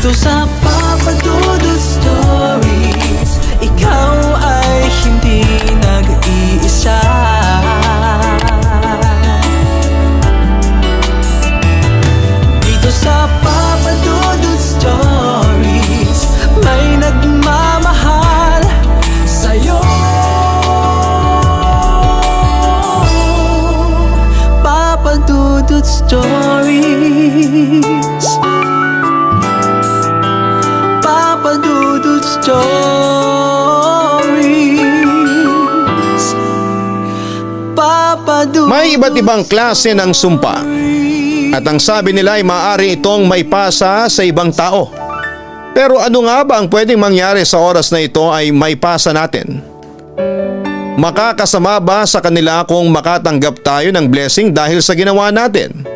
Dito sa Papa Dudut Stories, ikaw ay hindi nag-iisa. Dito sa Papa Dudut Stories, may nagmamahal sa'yo. Papa Dudut Stories, Papa Dudut Stories, Papa Dudut. May iba't ibang klase ng sumpa at ang sabi nila ay maaari itong may pasa sa ibang tao. Pero ano nga ba ang pwedeng mangyari sa oras na ito ay may pasa natin? Makakasama ba sa kanila kung makatanggap tayo ng blessing dahil sa ginawa natin?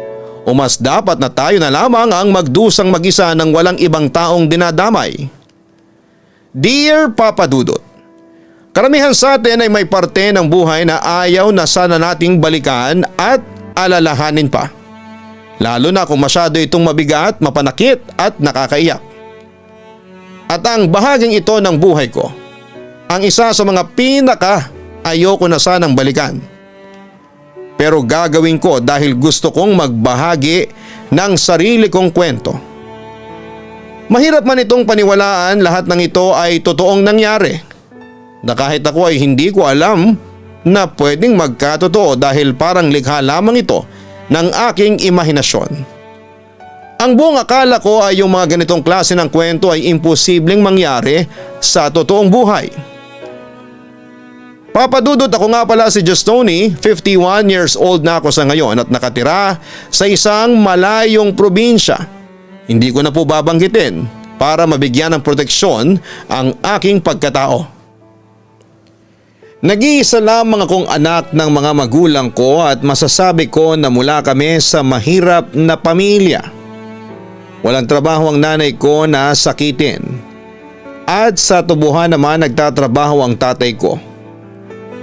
O mas dapat na tayo na lamang ang magdusang mag-isa ng walang ibang taong dinadamay? Dear Papa Dudut, karamihan sa atin ay may parte ng buhay na ayaw na sana nating balikan at alalahanin pa. Lalo na kung masyado itong mabigat, mapanakit at nakakaiyak. At ang bahaging ito ng buhay ko, ang isa sa mga pinaka ayoko na sanang balikan. Pero gagawin ko dahil gusto kong magbahagi ng sarili kong kwento. Mahirap man itong paniwalaan, lahat ng ito ay totoong nangyari. Na kahit ako ay hindi ko alam na pwedeng magkatotoo dahil parang likha lamang ito ng aking imahinasyon. Ang buong akala ko ay yung mga ganitong klase ng kwento ay imposibleng mangyari sa totoong buhay. Papa Dudut, ako nga pala si Justoni, 51 years old na ako sa ngayon at nakatira sa isang malayong probinsya. Hindi ko na po babanggitin para mabigyan ng proteksyon ang aking pagkatao. Nag-iisa lamang akong anak ng mga magulang ko at masasabi ko na mula kami sa mahirap na pamilya. Walang trabaho ang nanay ko na sakitin at sa tubuhan naman nagtatrabaho ang tatay ko.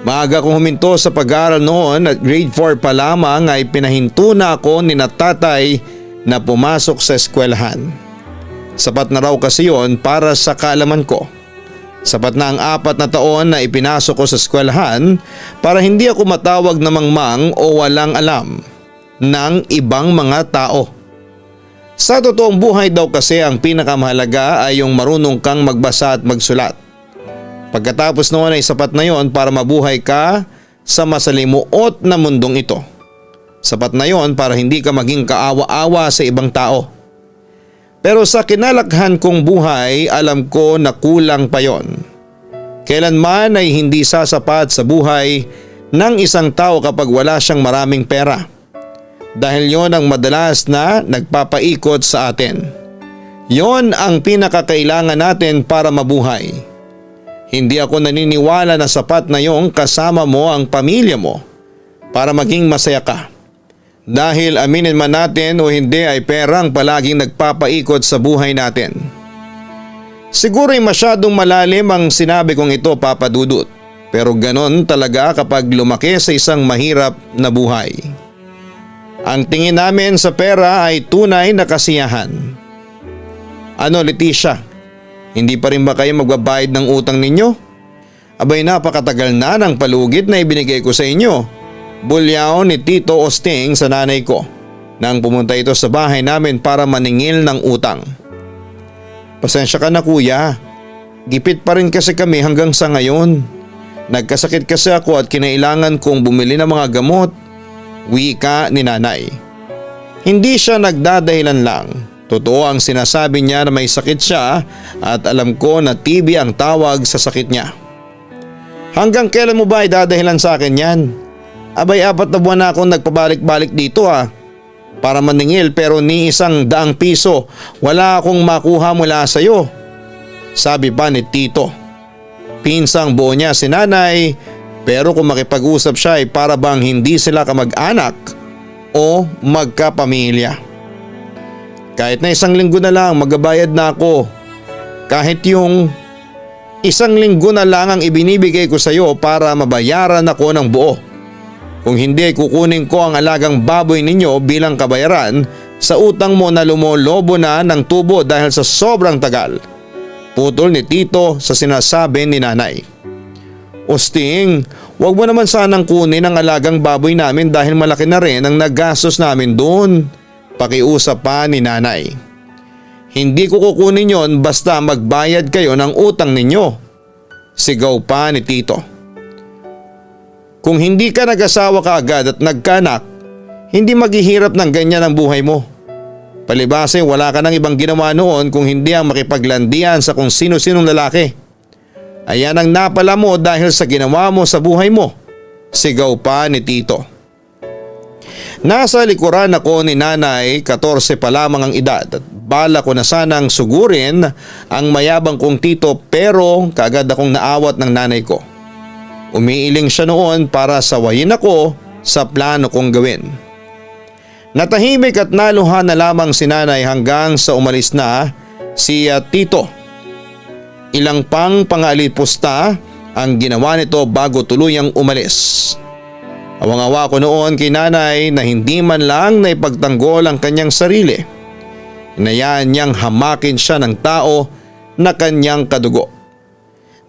Maaga kong huminto sa pag-aaral noon at grade 4 pa lamang ay pinahinto na ako ni tatay na pumasok sa eskwelahan. Sapat na raw kasi yon para sa kaalaman ko. Sapat na ang 4 na taon na ipinasok ko sa eskwelahan para hindi ako matawag na mangmang o walang alam ng ibang mga tao. Sa totoong buhay daw kasi ang pinakamahalaga ay yung marunong kang magbasa at magsulat. Pagkatapos noon ay sapat na yon para mabuhay ka sa masalimuot na mundong ito. Sapat na yon para hindi ka maging kaawa-awa sa ibang tao. Pero sa kinalakhan kong buhay, alam ko na kulang pa yon. Kailanman ay hindi sasapat sa buhay ng isang tao kapag wala siyang maraming pera. Dahil yon ang madalas na nagpapaikot sa atin. Yon ang pinakakailangan natin para mabuhay. Hindi ako naniniwala na sapat na yung kasama mo ang pamilya mo para maging masaya ka. Dahil aminin man natin o hindi ay perang palaging nagpapaikot sa buhay natin. Siguro ay masyadong malalim ang sinabi kong ito, Papa Dudut. Pero ganon talaga kapag lumaki sa isang mahirap na buhay. Ang tingin namin sa pera ay tunay na kasiyahan. Ano, Leticia? Hindi pa rin ba kayo magbabayad ng utang ninyo? Abay, napakatagal na ng palugit na ibinigay ko sa inyo. Bulyaw ni Tito Osting sa nanay ko nang pumunta ito sa bahay namin para maningil ng utang. Pasensya ka na kuya. Gipit pa rin kasi kami hanggang sa ngayon. Nagkasakit kasi ako at kinailangan kong bumili ng mga gamot. Wika ni nanay. Hindi siya nagdadahilan lang. Totoo ang sinasabi niya na may sakit siya at alam ko na TB ang tawag sa sakit niya. Hanggang kailan mo ba ay dadahilan sa akin yan? Abay, 4 na buwan na akong nagpabalik-balik dito para maningil pero ni ₱100 wala akong makuha mula sa iyo. Sabi pa ni Tito. Pinsang buo niya si nanay pero kung makipag-usap siya ay para bang hindi sila kamag-anak o magkapamilya. Kahit na 1 linggo na lang magabayad na ako. Kahit yung 1 linggo na lang ang ibinibigay ko sa iyo para mabayaran ako ng buo. Kung hindi, kukunin ko ang alagang baboy ninyo bilang kabayaran sa utang mo na lumolobo na ng tubo dahil sa sobrang tagal. Putol ni Tito sa sinasabi ni nanay. Osting, wag mo naman sanang kunin ang alagang baboy namin dahil malaki na rin ang nagastos namin doon. Pakiusap pa ni nanay. Hindi ko kukunin yon basta magbayad kayo ng utang ninyo. Sigaw pa ni Tito. Kung hindi ka nag-asawa kaagad at nagkanak, hindi maghihirap ng ganyan ang buhay mo. Palibase wala ka nang ibang ginawa noon kung hindi ang makipaglandian sa kung sino-sinong lalaki. Ayan ang napala mo dahil sa ginawa mo sa buhay mo. Sigaw pa ni Tito. Nasa likuran ako ni nanay, 14 pa lamang ang edad at bala ko na sanang sugurin ang mayabang kong tito pero kaagad akong naawat ng nanay ko. Umiiling siya noon para sawayin ako sa plano kong gawin. Natahimik at naluha na lamang si nanay hanggang sa umalis na si Tito. Ilang pang pangalipusta ang ginawa nito bago tuluyang umalis. Awang-awa ko noon kay nanay na hindi man lang naipagtanggol ang kanyang sarili. Hinayaan niyang hamakin siya ng tao na kanyang kadugo.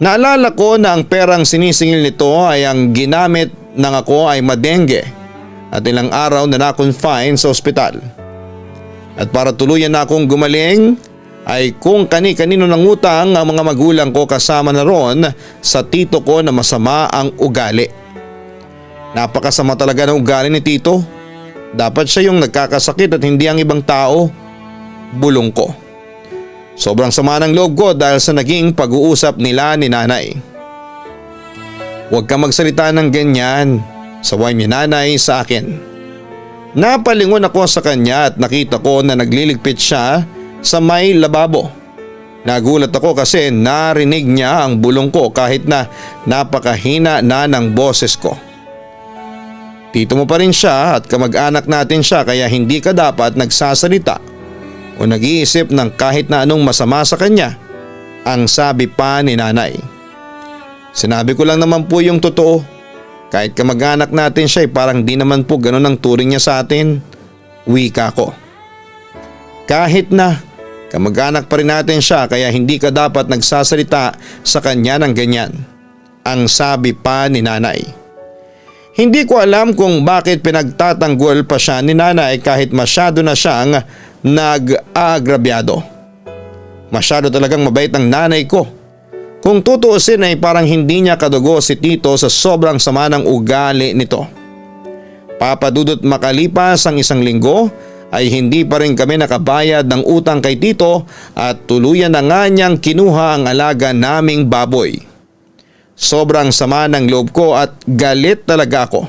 Naalala ko na ang perang sinisingil nito ay ang ginamit ng ako ay madengge at ilang araw na na-confine sa ospital. At para tuluyan na akong gumaling ay kung kani-kanino ng utang ang mga magulang ko kasama na ron sa tito ko na masama ang ugali. Napakasama talaga ng ugali ni Tito. Dapat siya yung nagkakasakit at hindi ang ibang tao. Bulong ko. Sobrang sama ng loob ko dahil sa naging pag-uusap nila ni nanay. Huwag ka magsalita ng ganyan, saway ni nanay sa akin. Napalingon ako sa kanya at nakita ko na nagliligpit siya sa may lababo. Nagulat ako kasi narinig niya ang bulong ko kahit na napakahina na ng boses ko. Tito mo pa rin siya at kamag-anak natin siya kaya hindi ka dapat nagsasalita o nag-iisip ng kahit na anong masama sa kanya, ang sabi pa ni nanay. Sinabi ko lang naman po yung totoo. Kahit kamag-anak natin siya parang di naman po ganun ang turing niya sa atin. Wika ko. Kahit na kamag-anak pa rin natin siya kaya hindi ka dapat nagsasalita sa kanya ng ganyan, ang sabi pa ni nanay. Hindi ko alam kung bakit pinagtatanggol pa siya ni nanay kahit masyado na siyang nag-aagrabyado. Masyado talagang mabait ang nanay ko. Kung tutuusin ay parang hindi niya kadugo si Tito sa sobrang sama ng ugali nito. Papadudot makalipas ang 1 linggo ay hindi pa rin kami nakabayad ng utang kay Tito at tuluyan na nga niyang kinuha ang alaga naming baboy. Sobrang sama ng loob ko at galit talaga ako.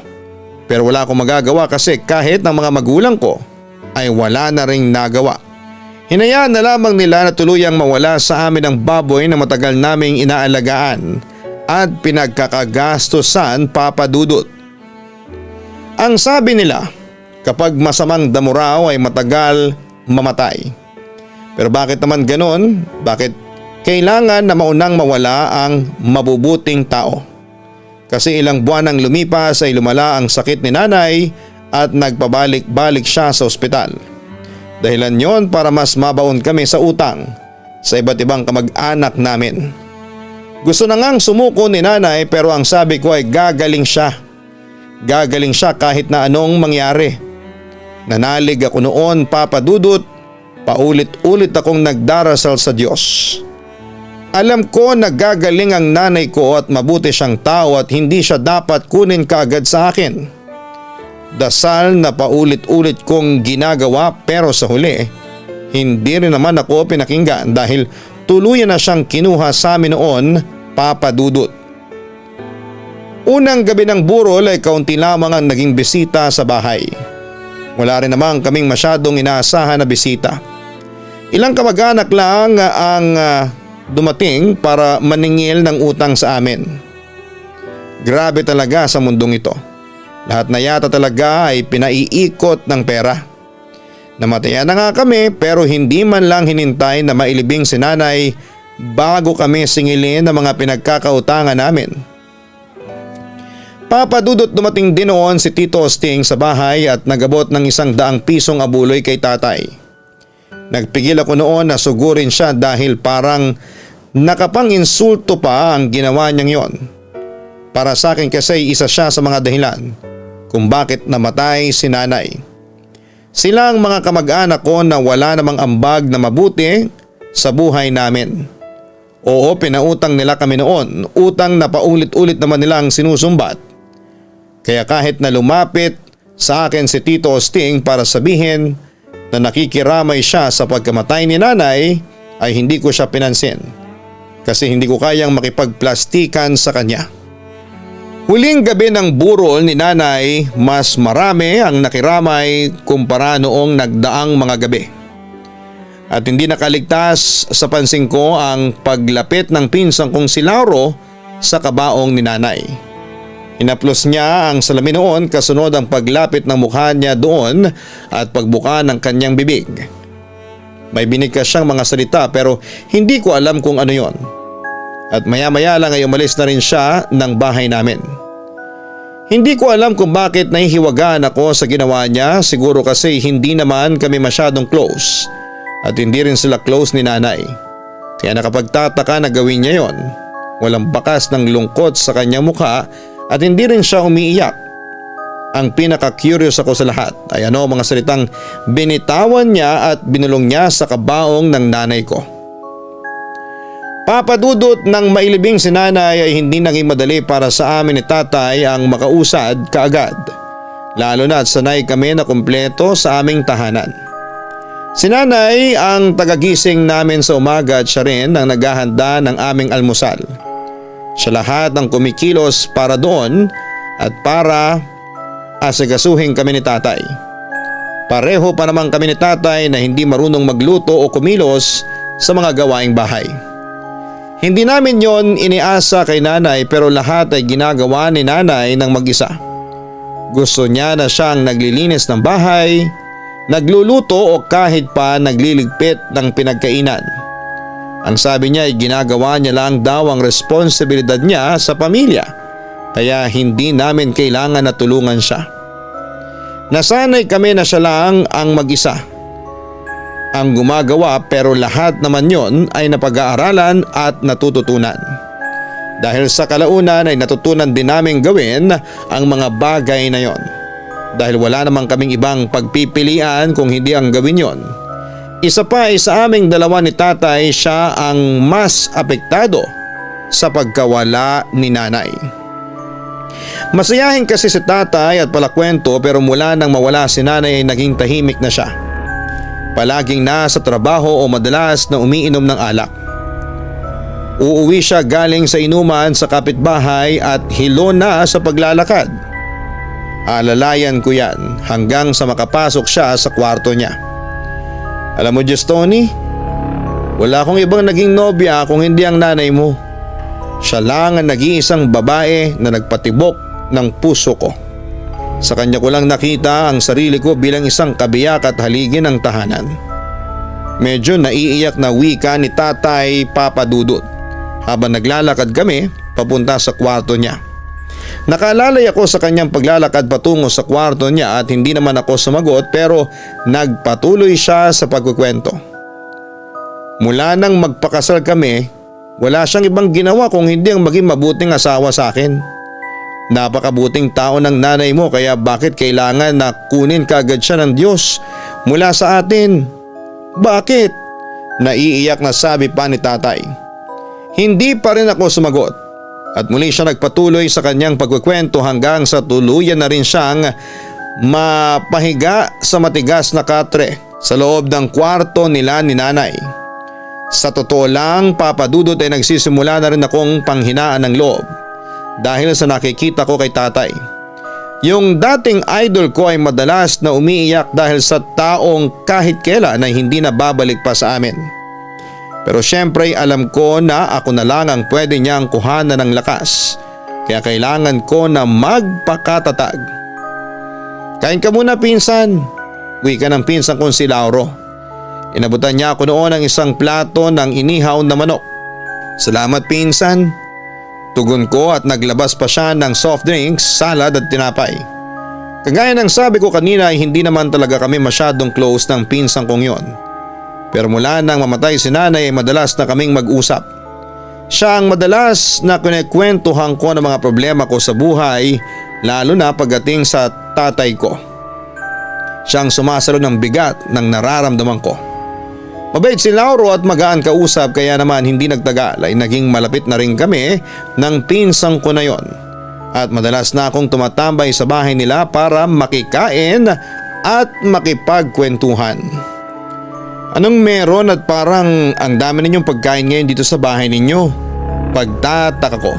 Pero wala akong magagawa kasi kahit ng mga magulang ko ay wala na ring nagawa. Hinayaan na lamang nila na tuluyang mawala sa amin ang baboy na matagal naming inaalagaan at pinagkakagastusan, Papa Dudut. Ang sabi nila, kapag masamang damo raw ay matagal mamatay. Pero bakit naman ganon? Bakit kailangan na maunang mawala ang mabubuting tao? Kasi ilang buwan nang lumipas ay lumala ang sakit ni nanay at nagpabalik-balik siya sa ospital. Dahilan yon para mas mabaon kami sa utang sa iba't ibang kamag-anak namin. Gusto na ngang sumuko ni nanay pero ang sabi ko ay gagaling siya. Gagaling siya kahit na anong mangyari. Nanalig ako noon, Papa Dudut. Paulit-ulit akong nagdarasal sa Diyos. Alam ko na gagaling ang nanay ko at mabuti siyang tao at hindi siya dapat kunin kaagad sa akin. Dasal na paulit-ulit kong ginagawa pero sa huli, hindi rin naman ako pinakinggan dahil tuluyan na siyang kinuha sa amin noon, Papa Dudut. Unang gabi ng burol ay kaunti lamang ang naging bisita sa bahay. Wala rin naman kaming masyadong inaasahan na bisita. Ilang kamag-anak lang ang dumating para maningil ng utang sa amin. Grabe talaga sa mundong ito. Lahat na yata talaga ay pinaiikot ng pera. Namatayan na nga kami pero hindi man lang hinintay na mailibing si nanay bago kami singilin ng mga pinagkakautangan namin. Papa Dudut, dumating din noon si Tito Osting sa bahay at nagabot ng 100 pisong abuloy kay tatay. Nagpigil ako noon na sugurin siya dahil parang nakapang-insulto pa ang ginawa niyang yon. Para sa akin kasi isa siya sa mga dahilan kung bakit namatay si nanay. Sila ang mga kamag-anak ko na wala namang ambag na mabuti sa buhay namin. Oo, pinautang nila kami noon, utang na paulit-ulit naman nilang sinusumbat. Kaya kahit na lumapit sa akin si Tito Osting para sabihin na nakikiramay siya sa pagkamatay ni nanay, ay hindi ko siya pinansin. Kasi hindi ko kayang makipagplastikan sa kanya. Huling gabi ng burol ni nanay, mas marami ang nakiramay kumpara noong nagdaang mga gabi. At hindi nakaligtas sa pansin ko ang paglapit ng pinsang kong si Lauro sa kabaong ni nanay. Hinaplos niya ang salamin noon kasunod ang paglapit ng mukha niya doon at pagbuka ng kanyang bibig. May binigkas siyang mga salita pero hindi ko alam kung ano yon. At maya-maya lang ay umalis na rin siya ng bahay namin. Hindi ko alam kung bakit nahihiwagaan ako sa ginawa niya, siguro kasi hindi naman kami masyadong close at hindi rin sila close ni nanay. Kaya nakapagtataka na gawin niya yon. Walang bakas ng lungkot sa kanyang mukha at hindi rin siya umiiyak. Ang pinaka-curious ako sa lahat ay ano mga salitang binitawan niya at binulong niya sa kabaong ng nanay ko. Papa Dudut, nang mailibing si nanay ay hindi naging madali para sa amin ni tatay ang makausad kaagad. Lalo na at sanay kami na kumpleto sa aming tahanan. Si nanay ang tagagising namin sa umaga at siya rin ang naghahanda ng aming almusal. Siya lahat ang kumikilos para doon at para asigasuhin kami ni tatay. Pareho pa naman kami ni tatay na hindi marunong magluto o kumilos sa mga gawaing bahay. Hindi namin yon iniasa kay nanay pero lahat ay ginagawa ni nanay ng mag-isa. Gusto niya na siyang naglilinis ng bahay, nagluluto o kahit pa nagliligpit ng pinagkainan. Ang sabi niya ay ginagawa niya lang daw ang responsibilidad niya sa pamilya, kaya hindi namin kailangan na tulungan siya. Nasanay kami na siya lang ang mag-isa ang gumagawa pero lahat naman yon ay napag-aaralan at natututunan. Dahil sa kalaunan ay natutunan din namin gawin ang mga bagay na yon. Dahil wala namang kaming ibang pagpipilian kung hindi ang gawin yon. Isa pa ay sa aming dalawa ni tatay siya ang mas apektado sa pagkawala ni nanay. Masayahin kasi si tatay at palakwento pero mula nang mawala si nanay ay naging tahimik na siya. Palaging nasa trabaho o madalas na umiinom ng alak. Uuwi siya galing sa inuman sa kapitbahay at hilo na sa paglalakad. Alalayan ko yan hanggang sa makapasok siya sa kwarto niya. Alam mo Diyos Tony, wala akong ibang naging nobya kung hindi ang nanay mo. Siya lang ang nag-iisang babae na nagpatibok ng puso ko. Sa kanya ko lang nakita ang sarili ko bilang isang kabiyak at haligi ng tahanan. Medyo naiiyak na wika ni tatay Papa Dudut habang naglalakad kami papunta sa kwarto niya. Nakalalay ako sa kanyang paglalakad patungo sa kwarto niya at hindi naman ako sumagot pero nagpatuloy siya sa pagkukwento. Mula nang magpakasal kami, wala siyang ibang ginawa kung hindi ang maging mabuting asawa sa akin. Napakabuting tao ng nanay mo kaya bakit kailangan na kunin kaagad siya ng Diyos mula sa atin? Bakit? Naiiyak na sabi pa ni tatay. Hindi pa rin ako sumagot at muli siya nagpatuloy sa kanyang pagkukwento hanggang sa tuluyan na rin siyang mapahiga sa matigas na katre sa loob ng kwarto nila ni nanay. Sa totoo lang, Papa Dudut ay nagsisimula na rin akong panghinaan ng loob. Dahil sa nakikita ko kay tatay. Yung dating idol ko ay madalas na umiiyak dahil sa taong kahit kailan ay hindi na babalik pa sa amin. Pero syempre alam ko na ako na lang ang pwede niyang kuhanan ng lakas. Kaya kailangan ko na magpakatatag. Kain ka muna pinsan. Uwi ka ng pinsan kong si Lauro. Inabutan niya ako noon ng isang plato ng inihaw na manok. Salamat pinsan. Tugon ko at naglabas pa siya ng soft drinks, salad at tinapay. Kagaya ng sabi ko kanina ay hindi naman talaga kami masyadong close ng pinsan kong yon. Pero mula nang mamatay si nanay ay madalas na kaming mag-usap. Siya ang madalas na kinekwentuhan ko ng mga problema ko sa buhay, lalo na pagdating sa tatay ko. Siya ang sumasalo ng bigat ng nararamdaman ko. Mabait si Lauro at magaan kausap, kaya naman hindi nagtagal ay naging malapit na rin kami ng pinsang ko na yon. At madalas na akong tumatambay sa bahay nila para makikain at makipagkwentuhan. Anong meron at parang ang dami ninyong pagkain ngayon dito sa bahay ninyo? Pagtataka ko.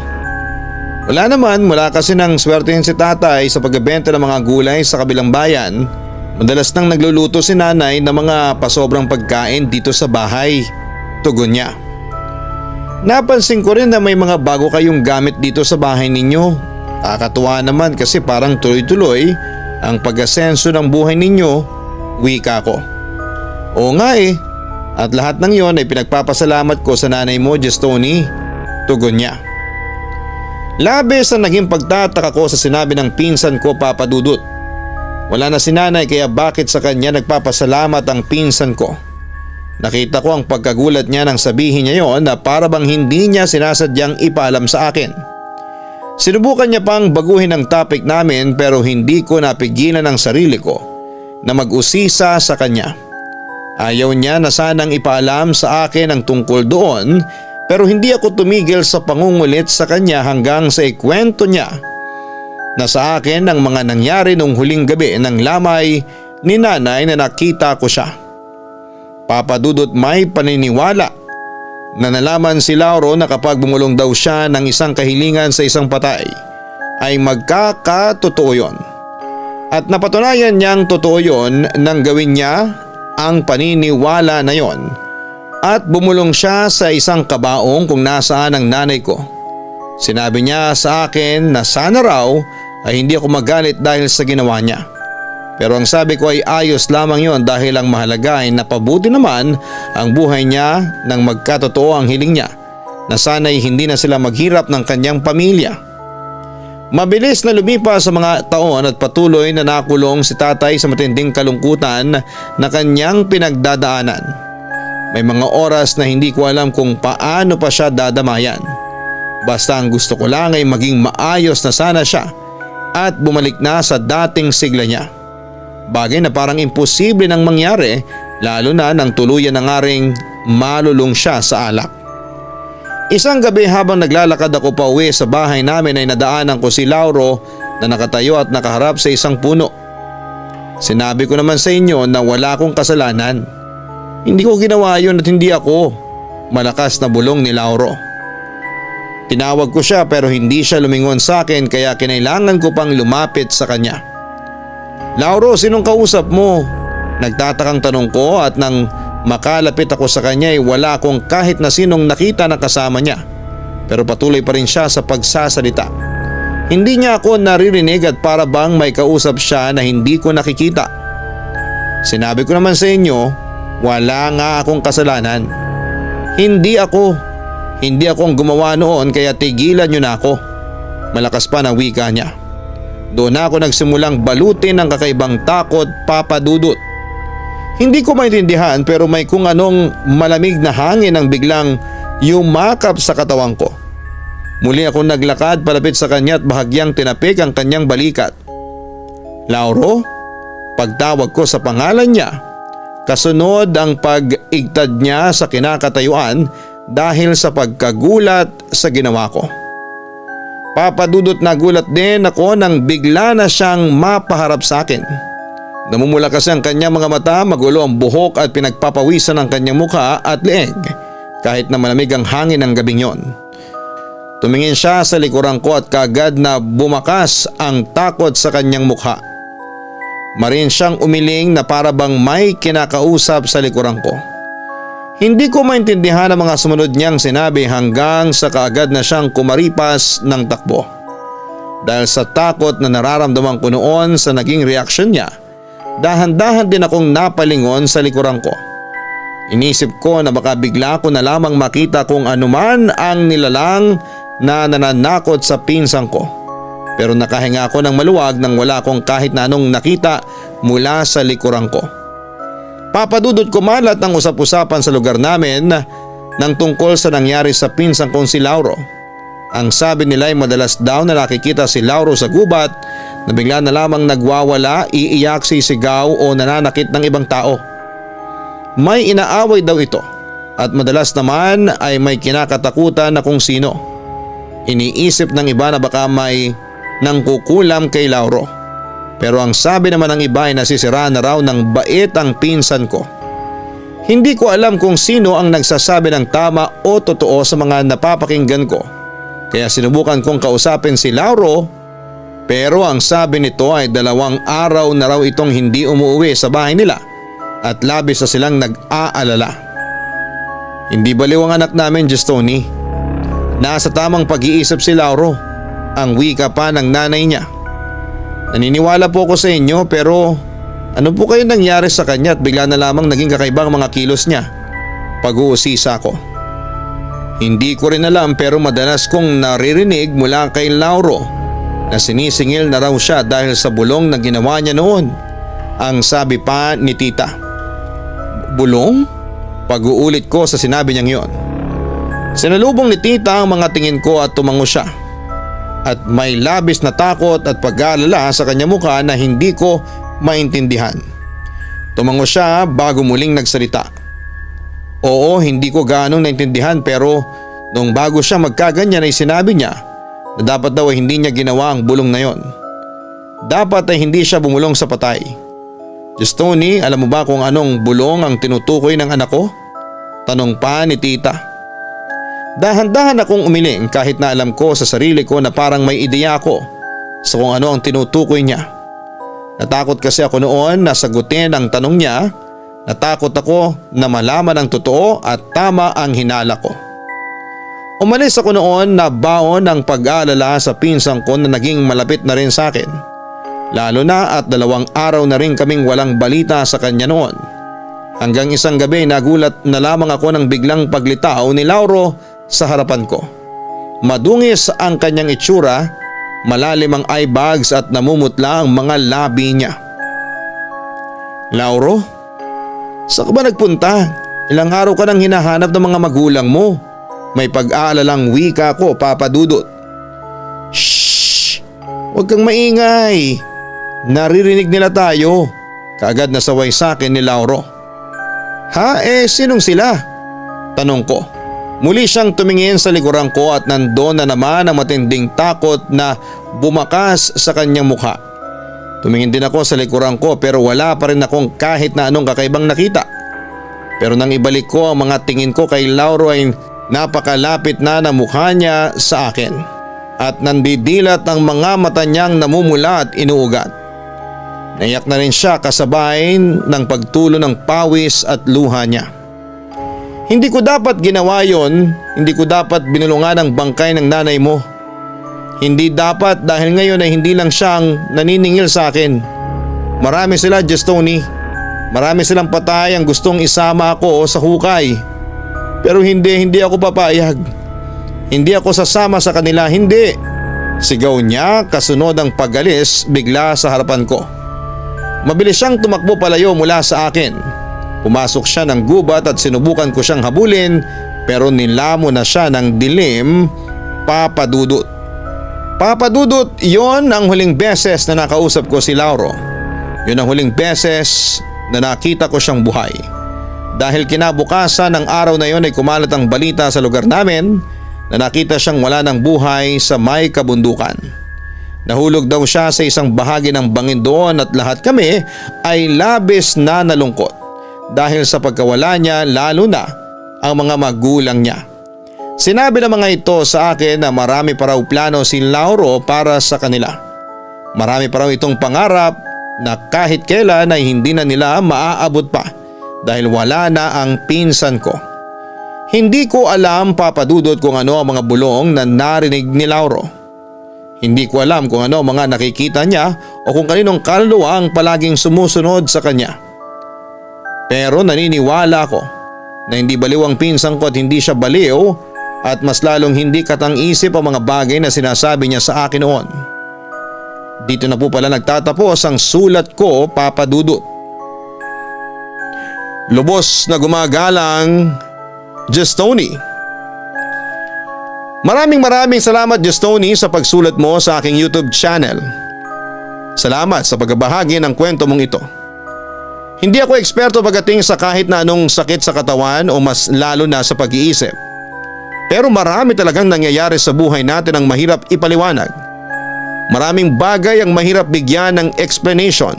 Wala naman, mula kasi ng swertehin si tatay sa pagbebenta ng mga gulay sa kabilang bayan. Madalas nang nagluluto si nanay ng mga pasobrang pagkain dito sa bahay. Tugon niya. Napansin ko rin na may mga bago kayong gamit dito sa bahay ninyo. Kakatuwa naman kasi parang tuloy-tuloy ang pag-asenso ng buhay ninyo, wika ko. Oo nga eh, at lahat ng yon ay pinagpapasalamat ko sa nanay mo, Justoni. Tugon niya. Labis ang naging pagtataka ko sa sinabi ng pinsan ko, Papa Dudut. Wala na si nanay, kaya bakit sa kanya nagpapasalamat ang pinsan ko? Nakita ko ang pagkagulat niya nang sabihin niya yon na para bang hindi niya sinasadyang ipaalam sa akin. Sinubukan niya pang baguhin ang topic namin, pero hindi ko napigilan ang sarili ko na mag-usisa sa kanya. Ayaw niya na sanang ipaalam sa akin ang tungkol doon, pero hindi ako tumigil sa pangungulit sa kanya hanggang sa ikwento niya na sa akin ang mga nangyari nung huling gabi ng lamay ni nanay na nakita ko siya. Papa Dudut, may paniniwala na nalaman si Lauro na kapag bumulong daw siya ng isang kahilingan sa isang patay ay magkakatotoo yon. At napatunayan niyang totoo yon nang gawin niya ang paniniwala na yon at bumulong siya sa isang kabaong kung nasaan ang nanay ko. Sinabi niya sa akin na sana raw ay hindi ako magalit dahil sa ginawa niya. Pero ang sabi ko ay ayos lamang yon dahil ang mahalaga ay napabuti naman ang buhay niya nang magkatotoo ang hiling niya na sana'y hindi na sila maghirap ng kanyang pamilya. Mabilis na lumipas sa mga taon at patuloy na nakulong si tatay sa matinding kalungkutan na kanyang pinagdadaanan. May mga oras na hindi ko alam kung paano pa siya dadamayan. Basta ang gusto ko lang ay maging maayos na sana siya at bumalik na sa dating sigla niya. Bagay na parang imposible nang mangyari, lalo na nang tuluyan na nga ring malulong siya sa alak. Isang gabi habang naglalakad ako pa uwi sa bahay namin ay nadaanan ko si Lauro na nakatayo at nakaharap sa isang puno. Sinabi ko naman sa inyo na wala akong kasalanan. Hindi ko ginawa yun at hindi ako. Malakas na bulong ni Lauro. Tinawag ko siya pero hindi siya lumingon sa akin, kaya kinailangan ko pang lumapit sa kanya. Lauro, sinong kausap mo? Nagtatakang tanong ko at nang makalapit ako sa kanya ay wala akong kahit na sinong nakita na kasama niya. Pero patuloy pa rin siya sa pagsasalita. Hindi niya ako naririnig at para bang may kausap siya na hindi ko nakikita. Sinabi ko naman sa inyo, wala nga akong kasalanan. Hindi ako ang gumawa noon, kaya tigilan niyo na ako. Malakas pa na wika niya. Doon ako nagsimulang balutin ng kakaibang takot, Papa Dudut. Hindi ko maintindihan pero may kung anong malamig na hangin ang biglang yumakap sa katawan ko. Muli akong naglakad palapit sa kanya at bahagyang tinapik ang kanyang balikat. Lauro? Pagtawag ko sa pangalan niya. Kasunod ang pag-igtad niya sa kinakatayuan dahil sa pagkagulat sa ginawa ko. Papa Dudut, nagulat din ako nang bigla na siyang mapaharap sa akin. Namumula kasi ang kanyang mga mata, magulo ang buhok at pinagpapawisan ang kanyang mukha at leeg kahit na malamig ang hangin ng gabing yon. Tumingin siya sa likuran ko at kaagad na bumakas ang takot sa kanyang mukha. Marin siyang umiling na para bang may kinakausap sa likuran ko. Hindi ko maintindihan ang mga sumunod niyang sinabi hanggang sa kaagad na siyang kumaripas ng takbo. Dahil sa takot na nararamdaman ko noon sa naging reaksyon niya, dahan-dahan din akong napalingon sa likuran ko. Inisip ko na baka bigla ko na lamang makita kung anuman ang nilalang na nananakot sa pinsang ko. Pero nakahinga ako ng maluwag nang wala akong kahit na anong nakita mula sa likuran ko. Papadudot, kumalat ng usap-usapan sa lugar namin nang tungkol sa nangyari sa pinsang kong si Lauro. Ang sabi nila ay madalas daw na nakikita si Lauro sa gubat na bigla na lamang nagwawala, iiyak, sisigaw o nananakit ng ibang tao. May inaaway daw ito at madalas naman ay may kinakatakutan na kung sino. Iniisip ng iba na baka may nangkukulam kay Lauro. Pero ang sabi naman ng iba ay nasisiraan na raw ng bait ang pinsan ko. Hindi ko alam kung sino ang nagsasabi ng tama o totoo sa mga napapakinggan ko. Kaya sinubukan kong kausapin si Lauro, pero ang sabi nito ay 2 araw na raw itong hindi umuwi sa bahay nila at labis na silang nag-aalala. Hindi baliw ang anak namin, Justoni. Nasa tamang pag-iisip si Lauro, ang wika pa ng nanay niya. Naniniwala po ako sa inyo, pero ano po kayo nangyari sa kanya at bigla na lamang naging kakaibang mga kilos niya? Pag-uusisa ko. Hindi ko rin alam, pero madalas kong naririnig mula kay Lauro na sinisingil na raw siya dahil sa bulong na ginawa niya noon. Ang sabi pa ni tita. Bulong? Pag-uulit ko sa sinabi niyang yon. Sinalubong ni tita ang mga tingin ko at tumango siya. At may labis na takot at pag-aalala sa kanyang mukha na hindi ko maintindihan. Tumango siya bago muling nagsalita. Oo, hindi ko gaanong naintindihan, pero nung bago siya magkaganyan ay sinabi niya na dapat daw ay hindi niya ginawa ang bulong na yon. Dapat ay hindi siya bumulong sa patay. Justoni, alam mo ba kung anong bulong ang tinutukoy ng anak ko? Tanong pa ni tita. Dahan-dahan akong umiling kahit na alam ko sa sarili ko na parang may ideya ako sa kung ano ang tinutukoy niya. Natakot kasi ako noon na sagutin ang tanong niya. Natakot ako na malaman ang totoo at tama ang hinala ko. Umalis ako noon na baon ng pag-aalala sa pinsang ko na naging malapit na rin sa akin. Lalo na at 2 araw na rin kaming walang balita sa kanya noon. Hanggang isang gabi nagulat na lamang ako ng biglang paglitaw ni Lauro sa harapan ko. Madungis ang kanyang itsura, malalim ang eye bags at namumutla ang mga labi niya. Lauro? Saan ka ba nagpunta? Ilang araw ka nang hinahanap ng mga magulang mo. May pag-aalalang wika ko, Papa Dudut. Shhh! Huwag kang maingay. Naririnig nila tayo. Kaagad nasaway sa akin ni Lauro. Ha? Sinong sila? Tanong ko. Muli siyang tumingin sa likuran ko at nandoon na naman ang matinding takot na bumakas sa kanyang mukha. Tumingin din ako sa likuran ko, pero wala pa rin akong kahit na anong kakaibang nakita. Pero nang ibalik ko ang mga tingin ko kay Lauro ay napakalapit na mukha niya sa akin. At nandidilat ang mga mata niyang namumula at inuugat. Naiyak na rin siya kasabay ng pagtulo ng pawis at luha niya. Hindi ko dapat ginawa yon, hindi ko dapat binulungan ang bangkay ng nanay mo. Hindi dapat, dahil ngayon ay hindi lang siyang naniningil sa akin. Marami sila, Justoni. Marami silang patay ang gustong isama ako sa hukay. Pero hindi ako papayag. Hindi ako sasama sa kanila, hindi. Sigaw niya kasunod ang pag-alis bigla sa harapan ko. Mabilis siyang tumakbo palayo mula sa akin. Pumasok siya ng gubat at sinubukan ko siyang habulin, pero nilamo na siya ng dilim, Papa Dudut. Papa Dudut, yon ang huling beses na nakausap ko si Lauro. Yon ang huling beses na nakita ko siyang buhay. Dahil kinabukasan ng araw na yon ay kumalat ang balita sa lugar namin na nakita siyang wala ng buhay sa may kabundukan. Nahulog daw siya sa isang bahagi ng bangin doon at lahat kami ay labis na nalungkot dahil sa pagkawala niya, lalo na ang mga magulang niya. Sinabi ng mga ito sa akin na marami pa raw plano si Lauro para sa kanila. Marami pa raw itong pangarap na kahit kailan ay hindi na nila maaabot pa dahil wala na ang pinsan ko. Hindi ko alam, Papa Dudut, kung ano ang mga bulong na narinig ni Lauro. Hindi ko alam kung ano ang mga nakikita niya o kung kaninong kaluluwa ang palaging sumusunod sa kanya. Pero naniniwala ako na hindi baliw ang pinsan ko at hindi siya baliw at mas lalong hindi katang-isip ang mga bagay na sinasabi niya sa akin noon. Dito na po pala nagtatapos ang sulat ko, Papa Dudut. Lubos na gumagalang, Justoni. Maraming salamat Justoni sa pagsulat mo sa aking YouTube channel. Salamat sa pagbabahagi ng kwento mong ito. Hindi ako eksperto pagdating sa kahit na anong sakit sa katawan o mas lalo na sa pag-iisip. Pero marami talagang nangyayari sa buhay natin ang mahirap ipaliwanag. Maraming bagay ang mahirap bigyan ng explanation.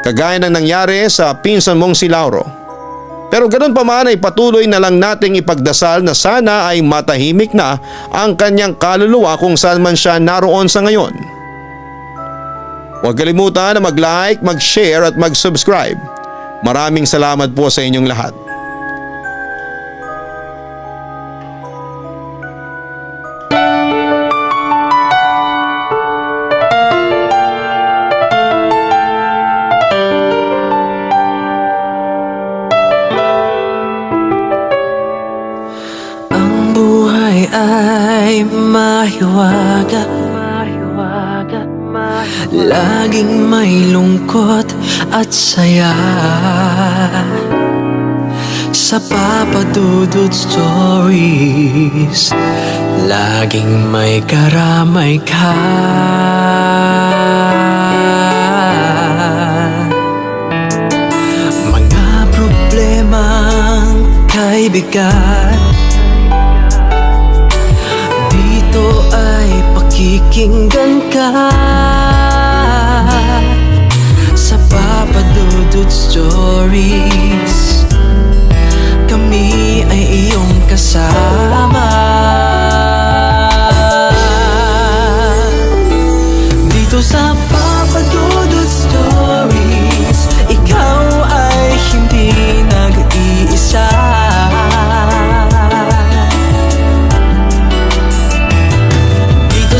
Kagaya ng nangyari sa pinsan mong si Lauro. Pero ganun pa man ay patuloy na lang nating ipagdasal na sana ay matahimik na ang kanyang kaluluwa kung saan man siya naroon sa ngayon. Huwag kalimutan na mag-like, mag-share at mag-subscribe. Maraming salamat po sa inyong lahat. Ay mahiwaga, laging may lungkot at saya. Sa Papa Dudut Stories, laging may karamay ka. Mga problemang kaibigan, dito ay pakikinggan ka. Sa Papa Dudut Stories, kami ay iyong kasama. Dito sa Papa Dudut Stories, ikaw ay hindi nag-iisa.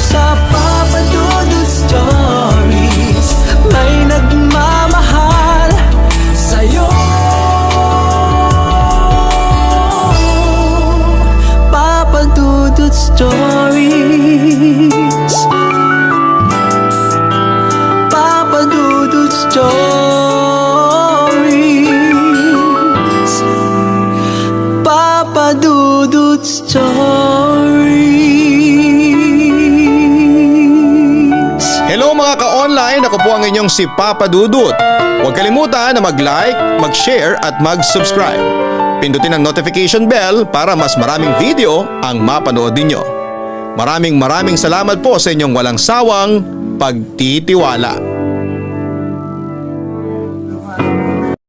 Sa Papa Dudut Stories, may nagmamahal sa'yo. Papa Dudut Stories, Papa Dudut Stories, Papa Dudut Stories. Hello mga ka-online, ako po ang inyong si Papa Dudut. Huwag kalimutan na mag-like, mag-share at mag-subscribe. Pindutin ang notification bell para mas maraming video ang mapanood ninyo. Maraming salamat po sa inyong walang sawang pagtitiwala.